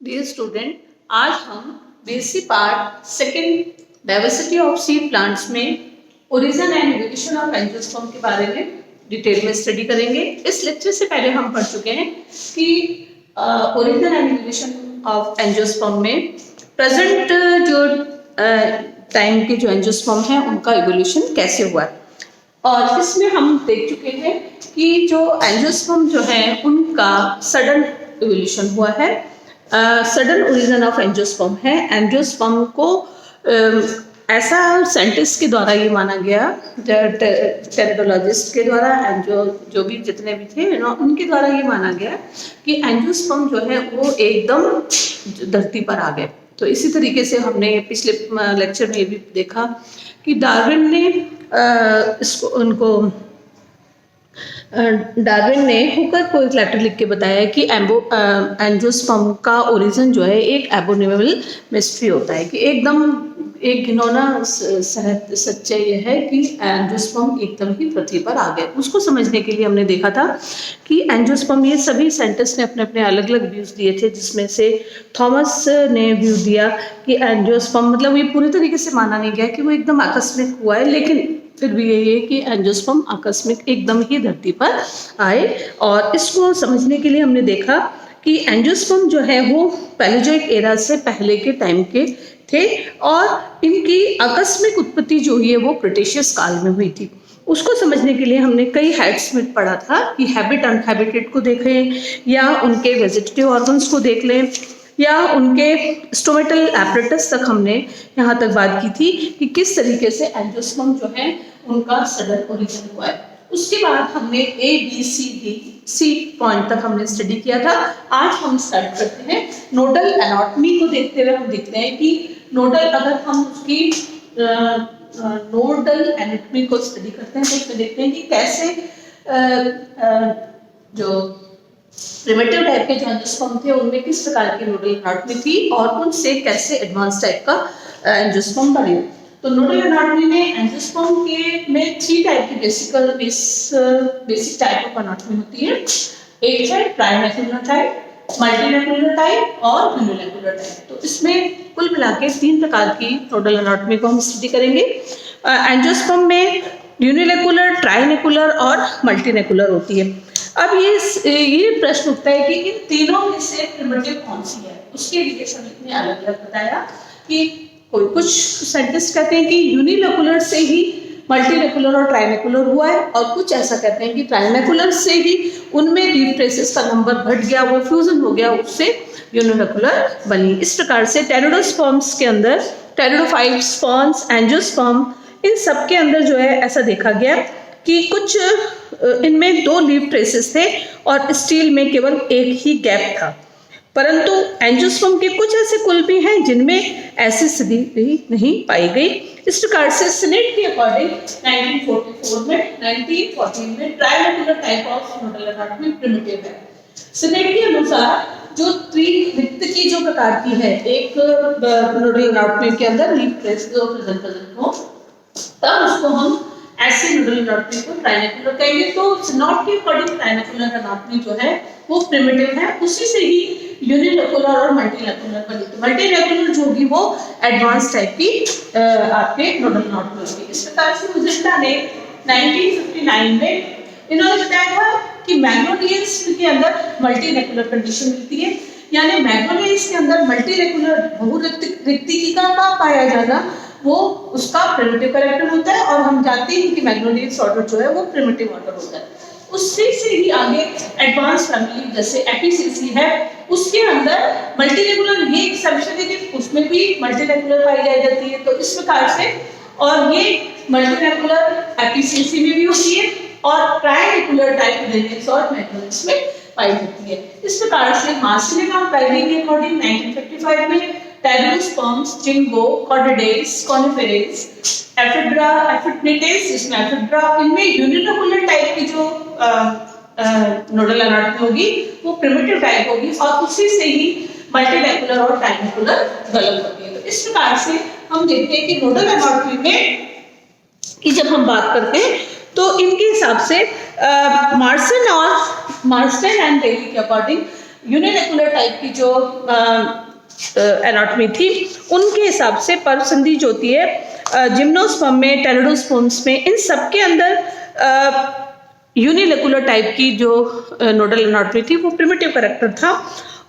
Dear student, आज हम basic part second diversity of seed plants में origin and evolution of angiosperm के बारे में डिटेल में स्टडी करेंगे। इस लेक्चर से पहले हम पढ़ चुके हैं कि origin and evolution of angiosperm में प्रेजेंट जो टाइम के जो एंजियोस्पर्म हैं उनका इवोल्यूशन कैसे हुआ है। और इसमें हम देख चुके हैं कि जो एंजियोस्पर्म जो है उनका सडन इवोल्यूशन हुआ है। सडन ओरिजिन ऑफ एंजियोस्पर्म है। एंजियोस्पर्म को ऐसा साइंटिस्ट के द्वारा ये माना गया, टेरिडोलॉजिस्ट के द्वारा, जो भी जितने भी थे उनके द्वारा ये माना गया कि एंजियोस्पर्म जो है वो एकदम धरती पर आ गए। तो इसी तरीके से हमने पिछले लेक्चर में ये भी देखा कि डार्विन ने डार्विन ने हुकर को एक लेटर लिख के बताया कि एंजियोस्पर्म का ओरिजिन जो है एक एबोमिनेबल मिस्ट्री होता है, कि एकदम एक घिनौना सच्चाई ये है कि एंजियोस्पर्म एकदम ही पृथ्वी पर आ गए। उसको समझने के लिए हमने देखा था कि एंजियोस्पर्म, ये सभी साइंटिस्ट ने अपने अपने अलग अलग व्यूज दिए थे, जिसमें से थॉमस ने व्यू दिया कि एंजियोस्पर्म मतलब ये पूरी तरीके से माना नहीं गया कि वो एकदम आकस्मिक हुआ है, लेकिन फिर भी यही है कि एंजियोस्पर्म आकस्मिक एकदम ही धरती पर आए। और इसको समझने के लिए हमने देखा कि एंजियोस्पर्म जो है वो पैलेयोजोइक एरा से पहले के टाइम के थे और इनकी आकस्मिक उत्पत्ति जो हुई है वो क्रिटेशियस काल में हुई थी। उसको समझने के लिए हमने कई हेड्स में पढ़ा था कि हैबिट अनहैबिटेड को देखें, या उनके वेजिटेटिव ऑर्गन्स को देख लें, या उनके स्टोमेटल एपरेटस तक हमने यहाँ तक बात की थी कि किस तरीके से एंजियोस्पर्म जो है उनका सडन ओरिजिन हुआ है। उसके बाद हमने ABC पॉइंट तक हमने स्टडी किया था। आज हम स्टार्ट करते हैं नोडल एनाटॉमी को देखते हुए। हम देखते हैं कि नोडल, अगर हम उसकी नोडल एनाटॉमी को स्टडी करते हैं तो उसमें देखते हैं कि कैसे जो प्रिमिटिव टाइप के जो एंजियोस्पर्म थे उनमें किस प्रकार की नोडल एनाटॉमी थी और उनसे कैसे एडवांस टाइप का एंजियोस्पर्म बने। तो नोडल एनाटॉमी में एंजियोस्पर्म के में 3 टाइप की बेसिक टाइप ऑफ एनाटॉमी होती है। एक है ट्राइनेकुलर टाइप, मल्टीनेकुलर टाइप और यूनिनेकुलर टाइप। तो इसमें कुल मिला के 3 प्रकार की नोडल एनाटॉमी को हम स्टडी करेंगे। एंजियोस्पर्म में यूनिनेकुलर, ट्राइनेकुलर और मल्टीनेकुलर होती है। अब ये प्रश्न उठता है कि इन तीनों में से प्रिमिटिव कौन सी है। उसके लिए समिति ने अलग अलग बताया कि कुछ साइंटिस्ट कहते हैं कि यूनिनेकुलर से ही मल्टीनेकुलर और ट्राइनेकुलर हुआ है, और कुछ ऐसा कहते हैं कि ट्राइनेकुलर से ही उनमें लीफ ट्रेसेस का नंबर घट गया, वो फ्यूजन हो गया, उससे यूनिनेकुलर बनी। इस प्रकार से टेरिडोस्पर्म्स के अंदर, टेरिडोफाइट स्पर्म्स, एंजियोस्पर्म, इन सब के अंदर जो है ऐसा देखा गया कि कुछ इनमें 2 लीफ ट्रेसेस थे और स्टील में केवल एक ही गैप था। परंतु एंजियोस्पर्म के कुछ ऐसे कुल भी हैं जिनमें ऐसी स्थिति भी नहीं पाई गई। इस प्रकार से सिनेट के अकॉर्डिंग 1914 में trilacunar type of nodal anatomy primitive है। सिनेट के अनुसार जो त्रिवृत्त जो प्रकार की है एक नोडल एनाटॉमी के अंदर लीफ ट्रेस जो प्रेजेंट हो, तब उसको हम ऐसे नोडल एनाटॉमी को ट्राइनेकुलर कहेंगे। तो सिनेट के अकॉर्डिंग ट्राइनेकुलर एनाटॉमी जो है वो प्रिमिटिव है, उसी से ही यूनिनेकुलर और मल्टीनेकुलर बनी। तो मल्टीनेकुलर जो होगी वो एडवांस टाइप की आपके नोडल एनाटॉमी होगी। इस प्रकार से मुजेंटा ने 1959 में इन्होंने बताया था कि मैग्नोलियंस के अंदर मल्टीनेकुलर कंडीशन मिलती है, यानी मैग्नोलियंस के अंदर मल्टीनेकुलर बहुरिक्तिकी का पाया जाना वो उसका प्रिमिटिव कैरेक्टर होता है। और हम जानते हैं कि मैग्नोलियंस ऑर्डर जो है वो प्रिमिटिव ऑर्डर होता है। उससे ही आगे एडवांस फैमिली जैसे एपिसेसी है, उसके अंदर मल्टीनेकुलर, ये एक सबसेट है कि उसमें भी मल्टीनेकुलर पाई जाती है। तो इस प्रकार से, और ये मल्टीनेकुलर एपिसेसी में भी होती है और ट्राइनेकुलर टाइप रेडियस और मैग्नोलियंस में पाई जाती है। इस प्रकार से मार्शलिन और पैरी के अकॉर्डिंग 1955 में टेरिडोस्पर्म्स, जिंगो, कॉर्डेडेस, कॉनिफेरेस, एफिड्रा, एफिडनेटेस, इसमें एफिड्रा, इनमें यूनिनेकुलर टाइप की जो नोडल एनाटॉमी होगी वो प्रिमिटिव टाइप होगी, और उसी से ही मल्टीनेकुलर और ट्राइनेकुलर डेवलप होती है। तो इस प्रकार से हम देखते हैं कि नोडल एनाटॉमी में की जब हम बात करते हैं तो इनके हिसाब से मार्सन एंड डेली के अकॉर्डिंग यूनिलेकुलर टाइप की जो एनाटॉमी थी उनके हिसाब से पर्व संधि जो होती है जिम्नोस्पर्म में, टेरिडोस्पर्म्स में, इन सब के अंदर यूनिलेकुलर टाइप की जो नोडल एनाटॉमी थी वो प्रिमिटिव कैरेक्टर था।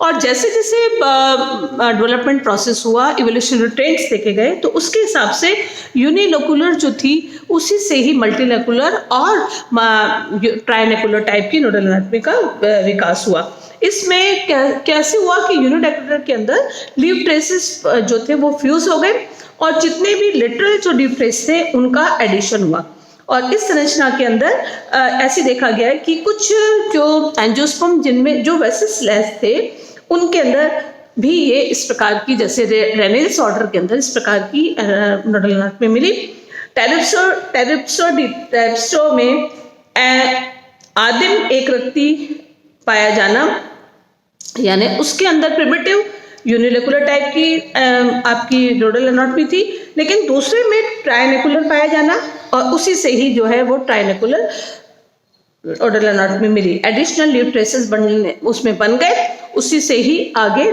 और जैसे जैसे डेवलपमेंट प्रोसेस हुआ, इवोल्यूशनरी ट्रेंड्स देखे गए, तो उसके हिसाब से यूनिलेकुलर जो थी उसी से ही मल्टीलेकुलर और ट्राइनेकुलर टाइप की नोडल एनाटॉमी का विकास हुआ। इसमें कैसे हुआ कि यूनिलेकुलर के अंदर लीफ ट्रेसेस जो थे वो फ्यूज हो गए और जितने भी लिटरल जो लीफ ट्रेस थे उनका एडिशन हुआ। और इस संरचना के अंदर ऐसे देखा गया है कि कुछ जो एंजियोस्पर्म जिनमें जो वैसे स्लेस थे उनके अंदर भी ये इस प्रकार की, जैसे रेनेल्स ऑर्डर के अंदर इस प्रकार की नोडल एनाटॉमी मिली। टेरिप्सो में आदिम एक रक्ति पाया जाना, यानी उसके अंदर प्रिमिटिव यूनिलेकुलर टाइप की आपकी नोडल एनाटॉमी थी, लेकिन दूसरे में ट्राइनेकुलर पाया जाना और उसी से ही जो है वो ट्राइनेकुलर नोडल एनाटॉमी मिली। एडिशनल लीफ ट्रेसेस उसमें बन गए, उसी से ही आगे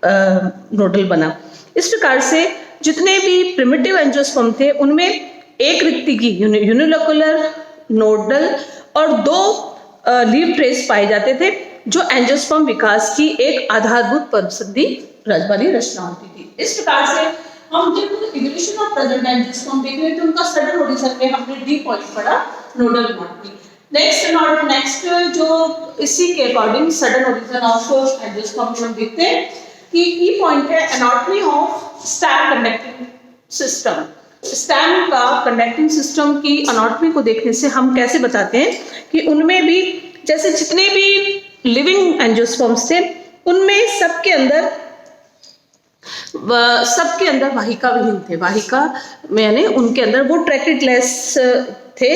नोडल बना। इस प्रकार से जितने भी प्रिमिटिव एंजियोस्पर्म थे उनमें एक रिक्ति की यूनिलेकुलर, नोडल और 2 लीफ ट्रेस पाए जाते थे, जो एंजियोस्पर्म विकास की एक आधारभूत पर्वसंधि वाली रचना होती थी। इस प्रकार से हम जब इवोल्यूशन ऑफ प्रेजेंट एंजियोस्पर्म देख रहे थे उनका सडन ओरिजिन में हमने डी पॉइंट पढ़ा नोडल एनाटॉमी। नेक्स्ट जो इसी के according sudden origin of angiosperm हम देखते हैं कि की पॉइंट है anatomy of stem conducting system. Stem का कंडक्टिंग सिस्टम की एनाटॉमी को देखने से हम कैसे बताते हैं कि उनमें भी जैसे जितने भी लिविंग एंजियोस्पर्म्स थे उनमें सबके अंदर वाहिका विहीन थे। वाहिका यानी उनके अंदर वो ट्रैकेटलेस थे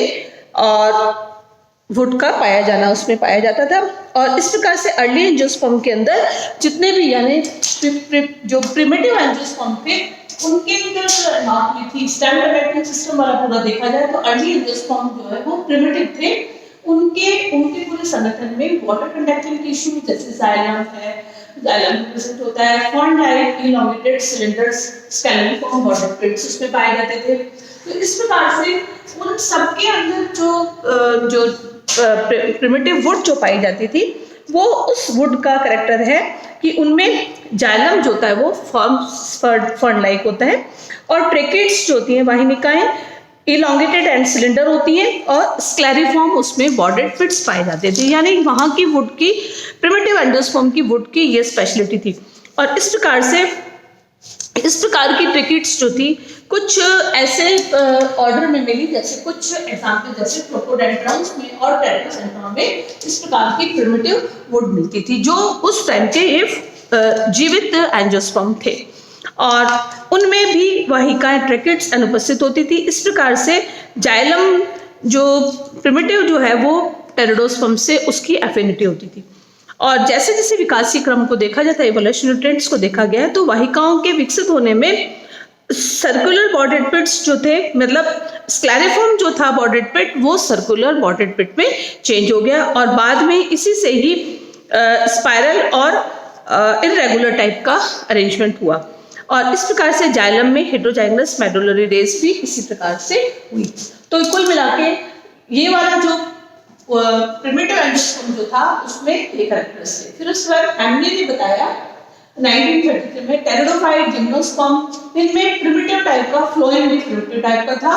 और वुड का पाया जाना उसमें पाया जाता था। और इस प्रकार से अर्ली एंजियोस्पर्म के अंदर जितने भी यानी जो प्रिमिटिव एंजियोस्पर्म थे उनके अंदर जो एनाटॉमी थी, स्टेम कंडक्टिंग सिस्टम वाला पूरा देखा जाए तो अर्ली एंजियोस्पर्म जो है वो प्रिमिटिव थे। उनके पूरे संगठन में वाटर कंडक्टिंग टिश्यू जैसे जाइलम है, जाइलम प्रेजेंट होता है, form like elongated cylinders, skeleton border plates उसमें पाए जाते थे। तो इस प्रकार से उन सबके अंदर जो प्रिमिटिव वुड जो पाई जाती थी वो उस वुड का कैरेक्टर है कि उनमें जाइलम जो होता है वो फर्न लाइक होता है और ट्रेकेट्स जो होती हैं वाहिनिकाएं इलॉन्गेटेड एंड सिलेंडर होती हैं और स्क्लेरिफॉर्म उसमें बॉर्डेड पिट्स पाए जाते थे। यानी वहाँ की वुड की प्रिमिटिव एंजियोस्पर्म की वुड की ये स्पेशलिटी थी। और इस प्रकार की ट्रेकेट्स जो थी कुछ ऐसे ऑर्डर में मिली, जैसे कुछ एग्जाम्पल जैसे प्रोटोडेंड्रॉन्स में और टेट्रासेंड्रॉन में इस प्रकार की प्रिमिटिव वुड मिलती थी जो उस टाइम के ये जीवित एंजियोस्पर्म थे और उनमें भी वाहिकाएं ट्रैकेट्स अनुपस्थित होती थी। इस प्रकार से जाइलम जो प्रिमिटिव जो है वो टेरिडोस्पर्म से उसकी एफिनिटी होती थी। और जैसे जैसे विकासीय क्रम को देखा जाता है, इवोल्यूशनरी ट्रेंड्स को देखा गया है, तो वाहिकाओं के विकसित होने में सर्कुलर बॉर्डेड पिट्स जो थे, मतलब स्क्लेरिफॉर्म जो था बॉर्डेड पिट वो सर्कुलर बॉर्डेड पिट में चेंज हो गया और बाद में इसी से ही स्पाइरल और इररेगुलर टाइप का अरेंजमेंट हुआ। और इस प्रकार से जाइलम में हेटेरोजाइगस मेडुलरी रेस भी इसी प्रकार से हुई। तो कुल मिला के ये वाला जो प्रिमिटिव एंजियोस्पर्म जो था उसमें ये कैरेक्टर्स थे। फिर उसके बाद हैमली ने बताया 1933 में टेरिडोफाइट जिम्नोस्पर्म, इनमें प्रिमिटिव टाइप का फ्लोएम भी प्रिमिटिव टाइप का था।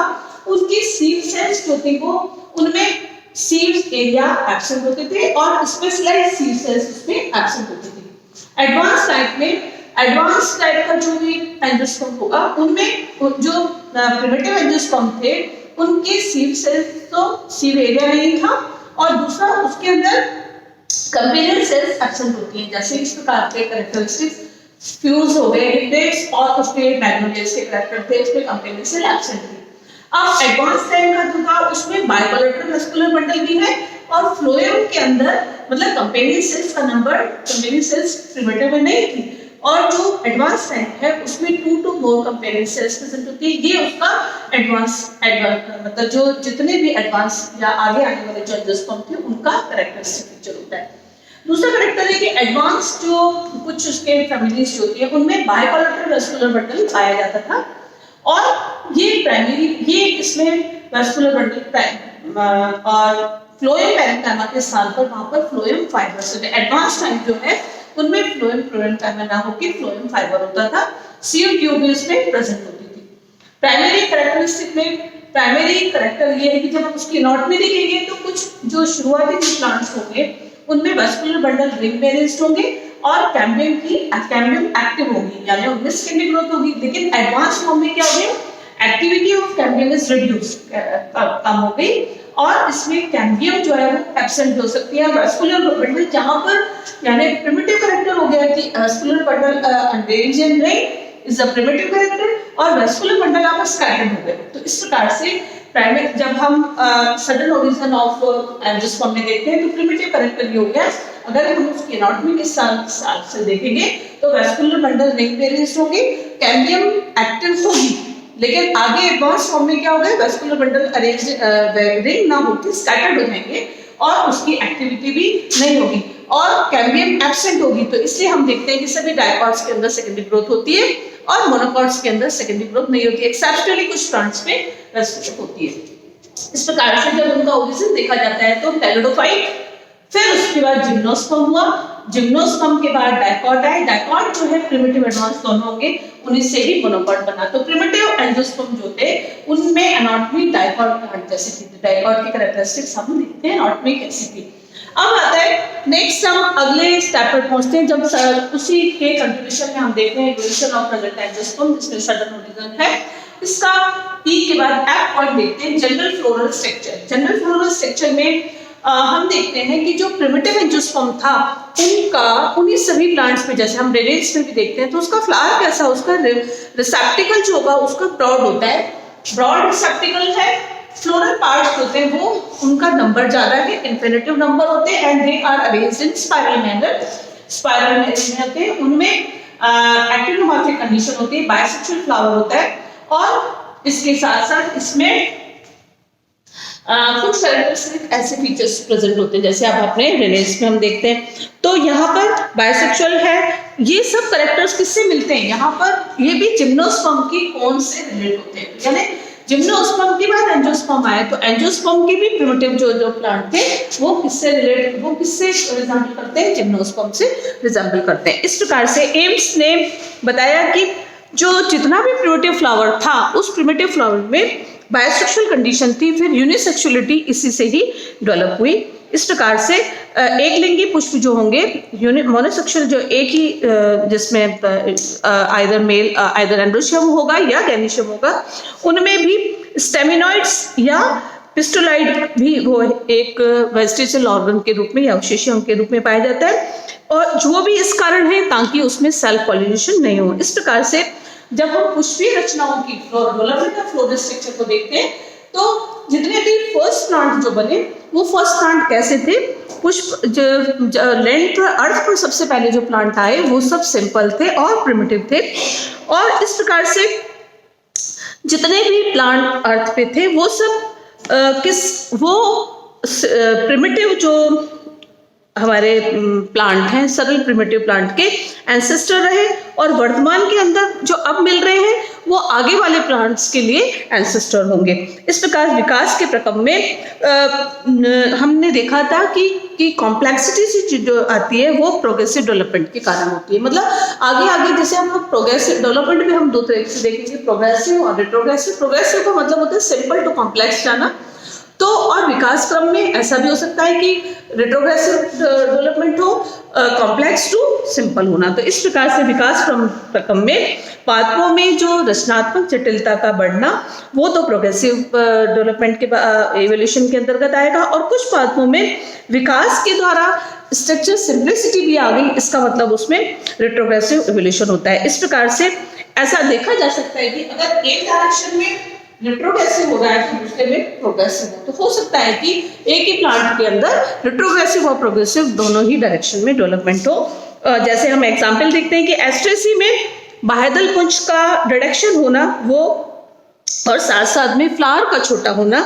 उनकी सीव सेल्स जो थे वो उनमें सीव एरिया एब्सेंट होते थे और स्पेशलाइज्ड सीव सेल्स उसमें एब्सेंट होते थे। एडवांस टाइप का जो भी एंजियोस्पर्म होगा उनमें जो प्रिमिटिव एंजियोस्पर्म थे उनके सीव सेल्स तो सीव एरिया नहीं था और दूसरा उसके अंदर कंपेनियन सेल्स एब्सेंट होती हैं। जैसे इस प्रकार के कैरेक्टरिस्टिक्स फ्यूज हो गए लिपिड्स और उसके मैग्नेलियस के कैरेक्टर थे, उसमें कंपेनियन सेल एब्सेंट थी। अब एडवांस टाइप का जो था उसमें बाइकोलेटरल मस्कुलर बंडल भी है और फ्लोएम के अंदर मतलब कंपेनियन सेल्स का नंबर, कंपेनियन सेल्स प्रिमिटिव में नहीं थी और जो एडवांस टाइप है उसमें 2 to more companion cells present होती है। ये उसका एडवांस मतलब जो जितने भी एडवांस या आगे आने वाले जो एंजियोस्पर्म थे उनका कैरेक्टरिस्टिक फीचर होता है। दूसरा करेक्टर है कि एडवांस जो कुछ उसके फैमिलीज होती है उनमें बाइकोलेटरल वेस्कुलर बंडल पाया जाता था, और ये प्राइमरी, ये इसमें वेस्कुलर बंडल और फ्लोएम पैरेन्काइमा के स्थान पर वहां पर फ्लोएम फाइबर, एडवांस टाइप जो है उनमें फ्लोएम पैरेन्काइमा ना होकर फ्लोएम फाइबर होता था, सील ट्यूब इसमें प्रेजेंट होती थी। प्राइमरी कैरेक्टरिस्टिक में प्राइमरी कैरेक्टर ये है कि जब हम उसकी एनाटॉमी देखेंगे तो कुछ जो शुरुआती प्लांट्स होंगे उनमें वेस्कुलर बंडल रिंग में अरेंज्ड होंगे और कैम्बियम एक्टिव होगी, यानी उनमें स्किन में ग्रोथ होगी। लेकिन एडवांस फॉर्म में क्या हो गया, activity of cambium is reduce, कम हो गई, और इसमें कैम्बियम जो है वो एब्सेंट हो सकती है। वेस्कुलर बंडल जहां पर यानी प्रिमिटिव कैरेक्टर हो गया कि vascular bundle arranged in ring is a primitive character, और वेस्कुलर बंडल आपस स्कैटर्ड हो गए। तो इस प्रकार से प्राइमरी जब हम सडन ओरिजिन ऑफ एंजियोस्पर्म में देखते हैं तो प्रिमिटिव कैरेक्टर ये हो गया। अगर हम उसकी एनाटॉमी के साथ से देखेंगे तो वेस्कुलर बंडल रिंग में अरेंज्ड होंगे, कैम्बियम एक्टिव होगी, लेकिन आगे एडवांस फॉर्म में क्या होगा, वेस्कुलर बंडल अरेंज्ड रिंग ना होकर स्कैटर्ड हो जाएंगे और उसकी एक्टिविटी भी नहीं होगी और कैम्बियम एब्सेंट होगी। तो इसलिए हम देखते हैं कि सभी डायकॉट्स के अंदर सेकेंडरी ग्रोथ होती है और मोनोकॉट्स के अंदर सेकेंडरी ग्रोथ नहीं होती है, एक्सेप्शनली कुछ प्लांट्स में वेस्कुलर होती है। इस प्रकार से जब उनका ओरिजिन देखा जाता है तो टेलिडोफाइट, फिर उसके बाद जिम्नोस्पर्म हुआ, जिम्नोस्पर्म के बाद डायकॉट आए, डायकॉट जो है प्रिमिटिव एडवांस दोनों होंगे, उन्हीं से ही मोनोकॉट बना। तो प्रिमिटिव एंजियोस्पर्म जो थे उनमें एनाटॉमी डायकॉट प्लांट जैसी थी, डायकॉट की कैरेक्टरिस्टिक्स हम देखते हैं एनाटॉमी कैसी थी। अब आता है नेक्स्ट, हम अगले स्टेप पर पहुंचते हैं, जब उसी के कंट्रीब्यूशन में हम देखते हैं इवोल्यूशन ऑफ प्रेजेंट एंजियोस्पर्म जिसमें सडन ओरिजिन है। इसका ई के बाद एफ पॉइंट देखते हैं, general floral structure. General floral structure में हम देखते हैं कि जो प्रिमिटिव एंजियोस्पर्म था उनका उन्हीं सभी प्लांट्स में, जैसे हम रेनेज में भी देखते हैं, तो उसका फ्लावर कैसा, उसका रिसेप्टिकल जो होगा उसका ब्रॉड होता है, ब्रॉड रिसेप्टिकल है। फ्लोरल पार्ट्स होते हैं वो उनका नंबर ज्यादा है, इन्फिनिटिव नंबर होते हैं, and they are arranged in spiral manner, spiral में अरेंज होते हैं। उनमें एक्टिनोमॉर्फिक कंडीशन होती है, बाइसेक्सुअल फ्लावर होता है, और इसके साथ साथ इसमें कुछ कैरेक्टरिस्टिक ऐसे फीचर्स प्रेजेंट होते हैं जैसे आप अपने रेनेज में हम देखते हैं। तो यहाँ पर बाइसेक्सुअल है, ये सब कैरेक्टर्स किससे मिलते हैं, यहाँ पर ये भी जिम्नोस्पर्म की कौन से रिलेट होते हैं, यानी जिम्नोस्पर्म के बाद एंजियोस्पर्म आए तो एंजियोस्पर्म की भी प्रिमिटिव जो प्लांट थे वो किससे रिजेंबल करते हैं, जिम्नोस्पर्म से रिजेंबल करते हैं। इस प्रकार से एम्स ने बताया कि जो जितना भी प्रिमिटिव फ्लावर था उस प्रिमिटिव फ्लावर में बायोसेक्सुअल कंडीशन थी, फिर यूनिसेक्सुअलिटी इसी से ही डेवलप हुई। इस प्रकार से एक लिंगी पुष्प जो होंगे, मोनोसेक्सुअल जो एक ही जिसमें आइदर मेल आइदर एंड्रोशियम होगा या गैनिशियम होगा, उनमें भी स्टेमिनॉइड्स या पिस्टोलाइड भी वो एक वेजिटेशनल ऑर्गन के रूप में या अवशेषी अंग के रूप में पाया जाता है, और जो भी इस कारण है ताकि उसमें सेल्फ पॉलिनेशन नहीं हो। इस प्रकार से जब हम पुष्पीय रचनाओं की फ्लोरल स्ट्रक्चर को देखते हैं तो जितने भी फर्स्ट प्लांट जो बने वो फर्स्ट प्लांट कैसे थे, पुष्प जो लैंड पर अर्थ पर सबसे पहले जो प्लांट आए वो सब सिंपल थे और प्रिमिटिव थे, और इस प्रकार से जितने भी प्लांट अर्थ पे थे वो सब प्रिमिटिव जो हमारे प्लांट हैं, सरल प्रिमिटिव प्लांट के एंसेस्टर रहे, और वर्तमान के अंदर जो अब मिल रहे हैं वो आगे वाले प्लांट्स के लिए एंसेस्टर होंगे। इस प्रकार विकास के प्रक्रम में हमने देखा था कि कॉम्प्लेक्सिटी जो आती है वो प्रोग्रेसिव डेवलपमेंट के कारण होती है। मतलब आगे आगे जैसे हम लोग प्रोग्रेसिव डेवलपमेंट में हम दो तरह से देखेंगे, प्रोग्रेसिव और रिट्रोग्रेसिव। प्रोग्रेसिव का मतलब होता है सिंपल टू कॉम्प्लेक्स जाना, तो और विकास क्रम में ऐसा भी हो सकता है कि रिट्रोग्रेसिव डेवलपमेंट हो, कॉम्प्लेक्स टू सिंपल होना। तो इस प्रकार से विकास क्रम में पादपों में जो रचनात्मक जटिलता का बढ़ना वो तो प्रोग्रेसिव डेवलपमेंट के एवोल्यूशन के अंतर्गत आएगा, और कुछ पादपों में विकास के द्वारा स्ट्रक्चर सिंप्लिसिटी भी आ गई, इसका मतलब उसमें रिट्रोग्रेसिव एवोल्यूशन होता है। इस प्रकार से ऐसा देखा जा सकता है कि अगर एक डायरेक्शन में रिट्रोग्रेसिव हो रहा है तो दूसरे में प्रोग्रेसिव हो, तो हो सकता है कि एक ही प्लांट के अंदर रिट्रोग्रेसिव और प्रोग्रेसिव दोनों ही डायरेक्शन में डेवलपमेंट हो। जैसे हम एग्जांपल देखते हैं कि एस्ट्रेसी में बाह्यदल पुंज का रिडक्शन होना वो, और साथ साथ में फ्लावर का छोटा होना,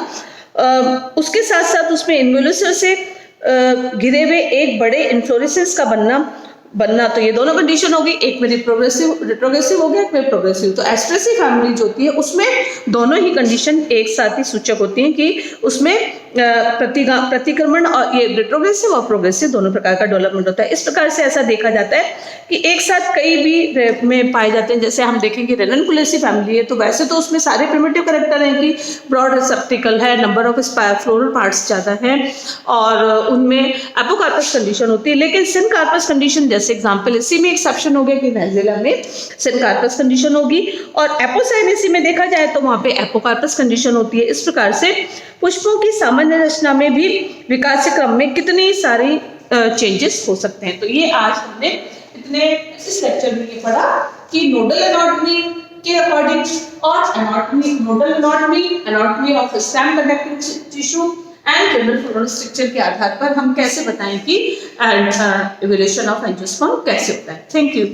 उसके साथ साथ उसमें इन्वोल्यूशन से घिरे हुए एक बड़े इन्फ्लोरेसेंस का बनना तो ये दोनों कंडीशन होगी, एक में रिट्रोग्रेसिव हो गया, एक में प्रोग्रेसिव। तो एस्ट्रेसी फैमिली जो होती है उसमें दोनों ही कंडीशन एक साथ ही सूचक होती हैं कि उसमें प्रतिक्रमण और ये रिट्रोग्रेसिव और प्रोग्रेसिव दोनों प्रकार का डेवलपमेंट होता है। इस प्रकार से ऐसा देखा जाता है कि एक साथ कई भी में पाए जाते हैं। जैसे हम देखेंगे रेननकुलेसी फैमिली है तो वैसे तो उसमें सारे प्रिमिटिव कैरेक्टर हैं कि ब्रॉड रिसेप्टिकल है, नंबर ऑफ फ्लोरल पार्ट्स ज़्यादा है और उनमें एपोकार्पस कंडीशन होती है। लेकिन सिनकार्पस कंडीशन जैसे एग्जाम्पल इसी में एक्सेप्शन हो गया कि नाइजेला में सिनकार्पस कंडीशन होगी और एपोसाइनेसी में देखा जाए तो वहाँ पे एपोकार्पस कंडीशन होती है। इस प्रकार से पुष्पों की सामान्य रचना में भी विकास क्रम में कितनी सारी चेंजेस हो सकते हैं। तो ये आज हमने इस लेक्चर में ये पढ़ा कि नोडल एनाटॉमी के अकॉर्डिंग और anatomy of stem conducting tissue and general floral structure के आधार पर हम कैसे बताएं कि इवोल्यूशन ऑफ एंजियोस्पर्म कैसे होता है। Thank you.